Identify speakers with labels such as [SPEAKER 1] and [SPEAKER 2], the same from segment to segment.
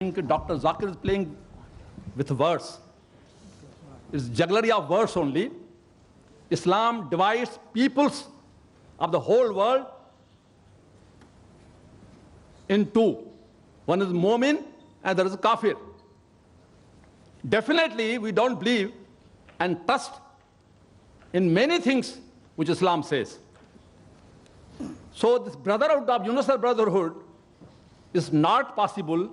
[SPEAKER 1] Dr. Zakir is playing with words. It's jugglery of words only. Islam divides peoples of the whole world in two. One is Mu'min and there is Kafir. Definitely we don't believe and trust in many things which Islam says. So this brotherhood of universal brotherhood is not possible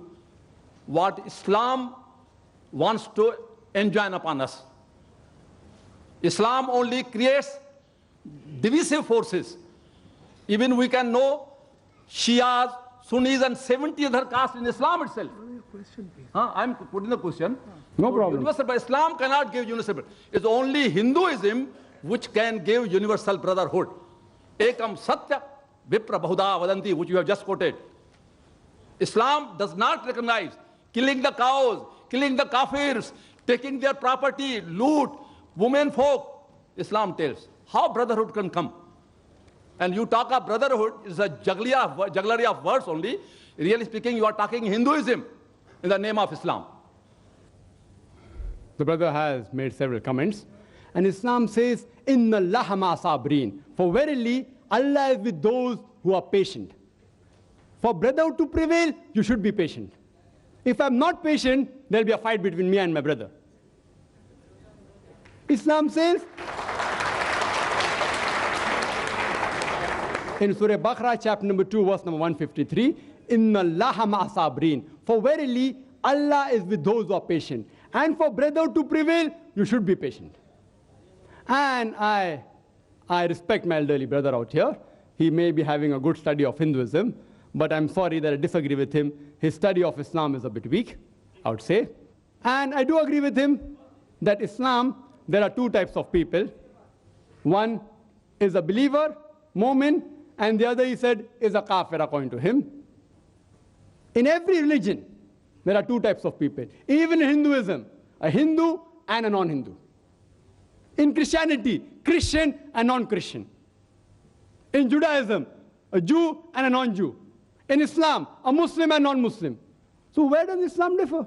[SPEAKER 1] what Islam wants to enjoin upon us. Islam only creates divisive forces. Even we can know Shias, Sunnis and 70 other castes in Islam itself. I'm putting the question.
[SPEAKER 2] No problem.
[SPEAKER 1] Universal, but Islam cannot give universal. It's only Hinduism which can give universal brotherhood. Ekam Satya Vipra Bahuda Vadanti, which you have just quoted. Islam does not recognize killing the cows, killing the kafirs, taking their property, loot, women folk. Islam tells how brotherhood can come. And you talk of brotherhood, is a jugglery of words only. Really speaking, you are talking Hinduism in the name of Islam.
[SPEAKER 2] The brother has made several comments. And Islam says, Inna Allaha ma sabrin. For verily, Allah is with those who are patient. For brotherhood to prevail, you should be patient. If I'm not patient, there'll be a fight between me and my brother. Islam says, in Surah Baqarah, chapter number 2, verse number 153, Inna Allaha ma sabrin. For verily, Allah is with those who are patient. And for brotherhood to prevail, you should be patient. And I respect my elderly brother out here. He may be having a good study of Hinduism, but I'm sorry that I disagree with him. His study of Islam is a bit weak, I would say. And I do agree with him that Islam, there are two types of people. One is a believer, Mu'min, and the other, he said, is a kafir according to him. In every religion, there are two types of people. Even in Hinduism, a Hindu and a non-Hindu. In Christianity, Christian and non-Christian. In Judaism, a Jew and a non-Jew. In Islam, a Muslim and non-Muslim. So where does Islam differ?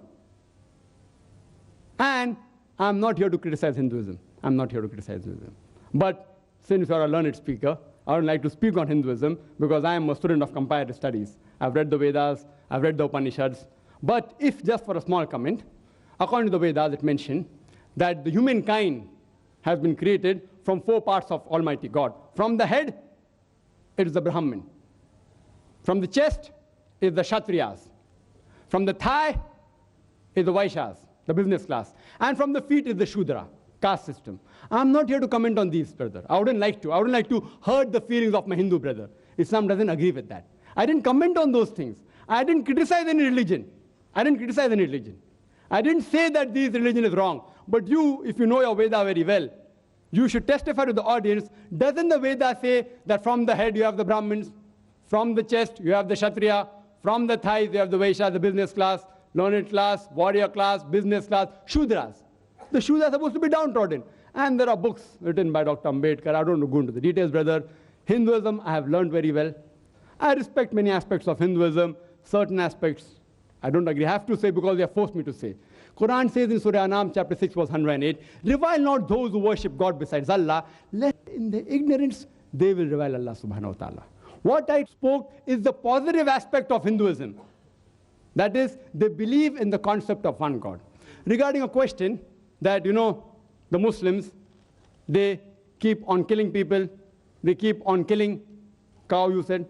[SPEAKER 2] And I'm not here to criticize Hinduism. I'm not here to criticize Hinduism. But since you're a learned speaker, I would like to speak on Hinduism because I am a student of comparative studies. I've read the Vedas, I've read the Upanishads. But if just for a small comment, according to the Vedas, it mentioned that the humankind has been created from four parts of Almighty God. From the head, it is the Brahmin. From the chest is the Kshatriyas. From the thigh is the Vaishyas, the business class. And from the feet is the Shudra, caste system. I'm not here to comment on these, brother. I wouldn't like to. I wouldn't like to hurt the feelings of my Hindu brother. Islam doesn't agree with that. I didn't comment on those things. I didn't criticize any religion. I didn't criticize any religion. I didn't say that this religion is wrong. But you, if you know your Veda very well, you should testify to the audience. Doesn't the Veda say that from the head you have the Brahmins, from the chest you have the Kshatriya, from the thighs you have the Vaishya, the business class, learned class, warrior class, business class, Shudras. The Shudras are supposed to be downtrodden. And there are books written by Dr. Ambedkar. I don't want to go into the details, brother. Hinduism, I have learned very well. I respect many aspects of Hinduism. Certain aspects, I don't agree. I have to say because they have forced me to say. Quran says in Surah Anam, chapter 6, verse 108, revile not those who worship God besides Allah, lest in their ignorance they will revile Allah subhanahu wa ta'ala. What I spoke is the positive aspect of Hinduism. That is, they believe in the concept of one God. Regarding a question that, the Muslims, they keep on killing people, they keep on killing cow, you said,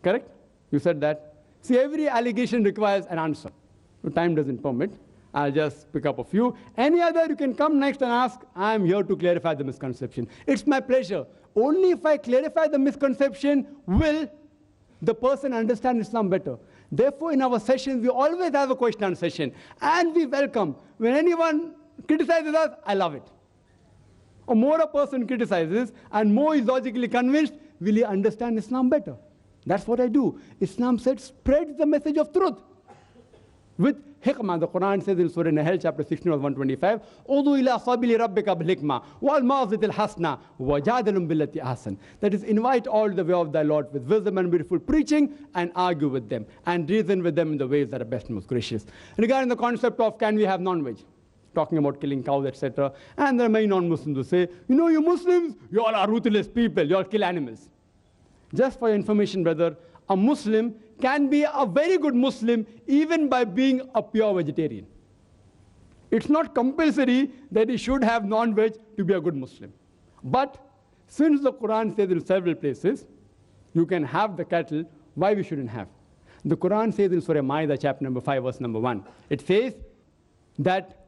[SPEAKER 2] correct? You said that. See, every allegation requires an answer. So time doesn't permit. I'll just pick up a few. Any other, you can come next and ask. I'm here to clarify the misconception. It's my pleasure. Only if I clarify the misconception will the person understand Islam better. Therefore, in our sessions, we always have a question and session. And we welcome. When anyone criticizes us, I love it. Or more a person criticizes and more is logically convinced, will he understand Islam better? That's what I do. Islam said, spread the message of truth. with hikmah. The Quran says in Surah Nahl, chapter 16, verse 125, "Udu ila sabili rabbika bil hikmah wal maw'izatil hasana wajadilhum billati ahsan." That is, invite all the way of thy Lord with wisdom and beautiful preaching, and argue with them, and reason with them in the ways that are best and most gracious. Regarding the concept of can we have non-veg, talking about killing cows, etc. And there are many non-Muslims who say, you Muslims, you all are ruthless people, you all kill animals. Just for your information, brother, a Muslim can be a very good Muslim even by being a pure vegetarian. It's not compulsory that he should have non-veg to be a good Muslim. But since the Quran says in several places, you can have the cattle, why we shouldn't have? The Quran says in Surah Ma'idah, chapter number 5, verse number 1, it says that,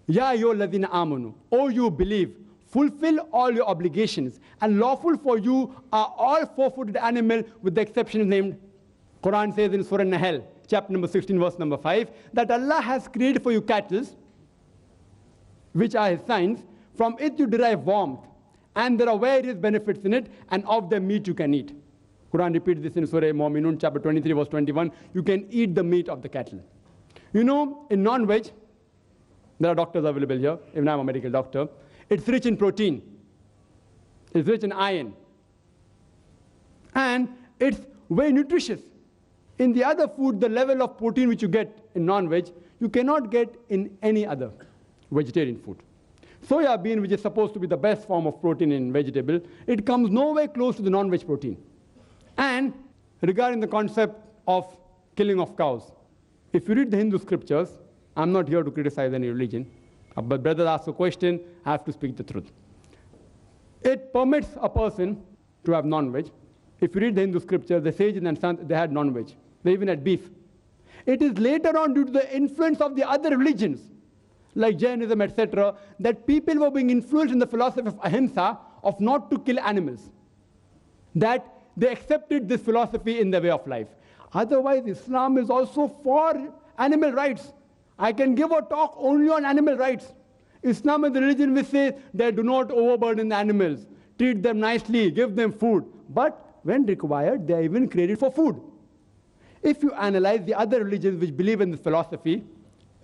[SPEAKER 2] Ya ayyuhalladhina amanu, O you believe, fulfill all your obligations, and lawful for you are all four-footed animal with the exception named. Quran says in Surah Nahl, chapter number 16, verse number 5, that Allah has created for you cattle, which are his signs. From it you derive warmth, and there are various benefits in it, and of the meat you can eat. Quran repeats this in Surah Mu'minun, chapter 23, verse 21, you can eat the meat of the cattle. In non-veg, there are doctors available here, even I'm a medical doctor, it's rich in protein, it's rich in iron, and it's very nutritious. In the other food, the level of protein which you get in non-veg, you cannot get in any other vegetarian food. Soya bean, which is supposed to be the best form of protein in vegetable, it comes nowhere close to the non-veg protein. And regarding the concept of killing of cows, if you read the Hindu scriptures, I'm not here to criticize any religion, but brother asks a question, I have to speak the truth. It permits a person to have non-veg. If you read the Hindu scriptures, the sages and sons, they had non-veg. They even had beef. It is later on, due to the influence of the other religions, like Jainism, etc., that people were being influenced in the philosophy of ahimsa, of not to kill animals, that they accepted this philosophy in their way of life. Otherwise, Islam is also for animal rights. I can give a talk only on animal rights. Islam is the religion which says that do not overburden the animals, treat them nicely, give them food. But when required, they are even created for food. If you analyze the other religions which believe in this philosophy,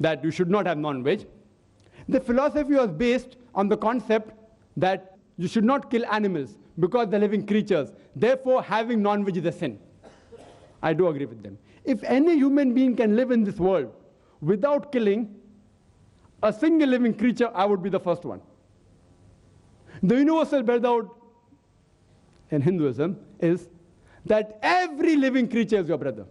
[SPEAKER 2] that you should not have non-veg, the philosophy was based on the concept that you should not kill animals because they're living creatures. Therefore, having non-veg is a sin. I do agree with them. If any human being can live in this world without killing a single living creature, I would be the first one. The universal brotherhood in Hinduism is that every living creature is your brother.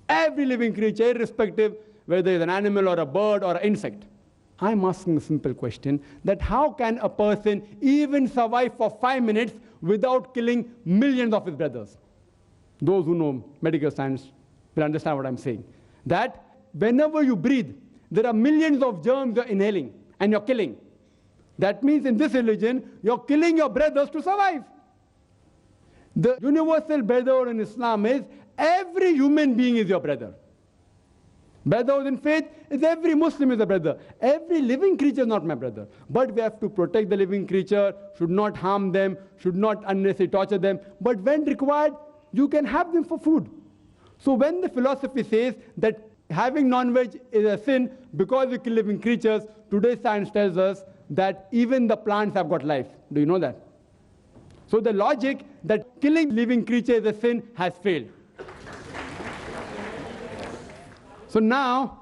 [SPEAKER 2] Every living creature, irrespective whether it's an animal or a bird or an insect. I'm asking a simple question, that how can a person even survive for 5 minutes without killing millions of his brothers? Those who know medical science will understand what I'm saying. That whenever you breathe, there are millions of germs you're inhaling and you're killing. That means in this religion, you're killing your brothers to survive. The universal brotherhood in Islam is every human being is your brother. Brotherhood in faith is every Muslim is a brother. Every living creature is not my brother. But we have to protect the living creature, should not harm them, should not unnecessarily torture them. But when required, you can have them for food. So when the philosophy says that having non-veg is a sin because we kill living creatures, today's science tells us that even the plants have got life. Do you know that? So the logic that killing living creatures is a sin has failed. So now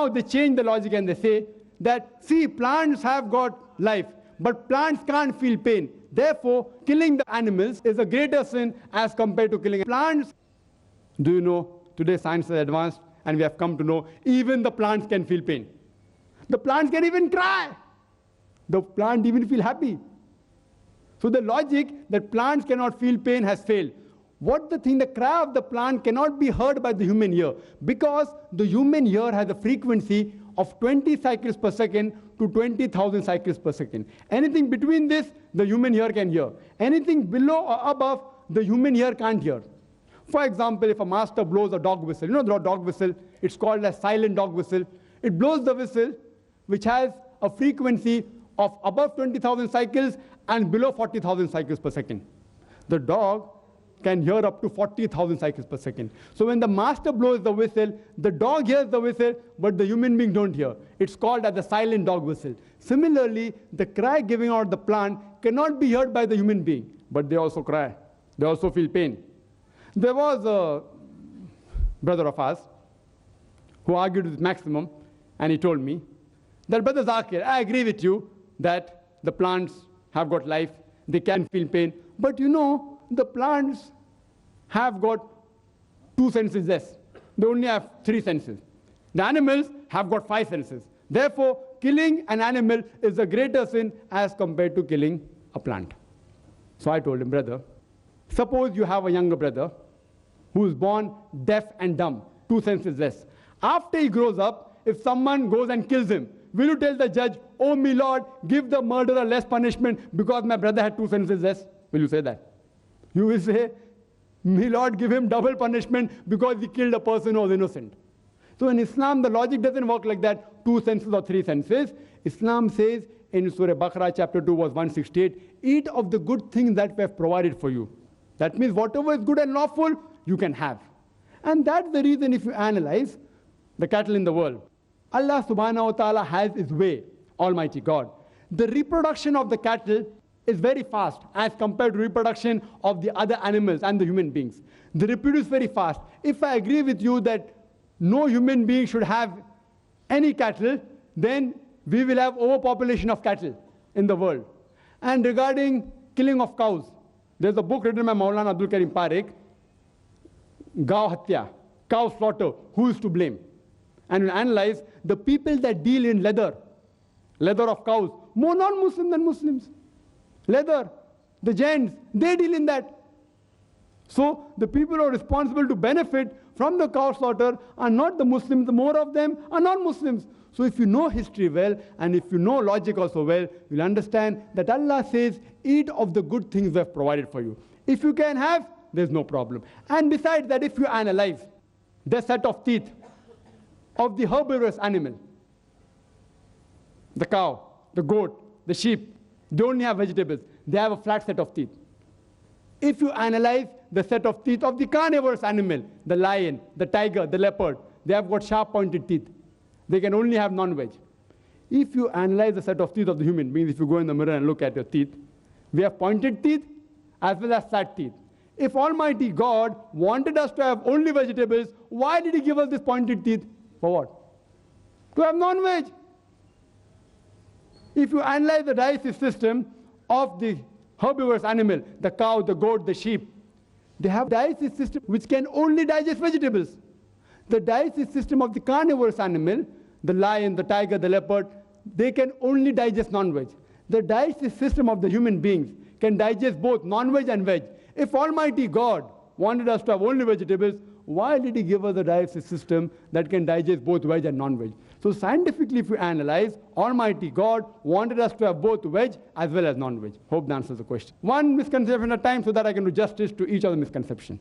[SPEAKER 2] they change the logic and they say that, see, plants have got life, but plants can't feel pain. Therefore, killing the animals is a greater sin as compared to killing plants. Do you know, today science is advanced and we have come to know even the plants can feel pain. The plants can even cry. The plant even feel happy. So the logic that plants cannot feel pain has failed. The cry of the plant cannot be heard by the human ear because the human ear has a frequency of 20 cycles per second to 20,000 cycles per second. Anything between this, the human ear can hear. Anything below or above, the human ear can't hear. For example, if a master blows a dog whistle, you know the dog whistle, it's called a silent dog whistle. It blows the whistle, which has a frequency of above 20,000 cycles and below 40,000 cycles per second. The dog can hear up to 40,000 cycles per second. So when the master blows the whistle, the dog hears the whistle, but the human being don't hear. It's called as the silent dog whistle. Similarly, the cry giving out the plant cannot be heard by the human being, but they also cry. They also feel pain. There was a brother of ours who argued with Maximum, and he told me that, Brother Zakir, I agree with you that the plants have got life, they can feel pain, but you know, the plants have got 2 senses less. They only have 3 senses. The animals have got 5 senses. Therefore, killing an animal is a greater sin as compared to killing a plant. So I told him, brother, suppose you have a younger brother who is born deaf and dumb, 2 senses less. After he grows up, if someone goes and kills him, will you tell the judge, oh, my Lord, give the murderer less punishment because my brother had 2 senses less? Will you say that? You will say, my Lord, give him double punishment because he killed a person who was innocent. So in Islam, the logic doesn't work like that, 2 senses or 3 senses. Islam says in Surah Baqarah, chapter 2, verse 168, eat of the good things that we have provided for you. That means whatever is good and lawful, you can have. And that's the reason if you analyze the cattle in the world, Allah subhanahu wa ta'ala has His way, Almighty God. The reproduction of the cattle is very fast as compared to reproduction of the other animals and the human beings. They reproduce very fast. If I agree with you that no human being should have any cattle, then we will have overpopulation of cattle in the world. And regarding killing of cows, there's a book written by Maulana Abdul Karim Parekh, Gaw Hatya, cow slaughter, who is to blame? And we'll analyze the people that deal in leather of cows, more non-Muslim than Muslims. Leather, the gents, they deal in that. So the people who are responsible to benefit from the cow slaughter are not the Muslims, more of them are non-Muslims. So if you know history well, and if you know logic also well, you'll understand that Allah says, eat of the good things we have provided for you. If you can have, there's no problem. And besides that, if you analyze the set of teeth of the herbivorous animal, the cow, the goat, the sheep, they only have vegetables. They have a flat set of teeth. If you analyze the set of teeth of the carnivorous animal, the lion, the tiger, the leopard, they have got sharp pointed teeth. They can only have non-veg. If you analyze the set of teeth of the human beings, if you go in the mirror and look at your teeth, we have pointed teeth as well as flat teeth. If Almighty God wanted us to have only vegetables, why did He give us this pointed teeth? For what? To have non-veg. If you analyze the digestive system of the herbivorous animal, the cow, the goat, the sheep, they have a digestive system which can only digest vegetables. The digestive system of the carnivorous animal, the lion, the tiger, the leopard, they can only digest non-veg. The digestive system of the human beings can digest both non-veg and veg. If Almighty God wanted us to have only vegetables, why did He give us a digestive system that can digest both veg and non-veg? So scientifically, if you analyze, Almighty God wanted us to have both veg as well as non-veg. Hope that answers the question. One misconception at a time so that I can do justice to each of the misconceptions.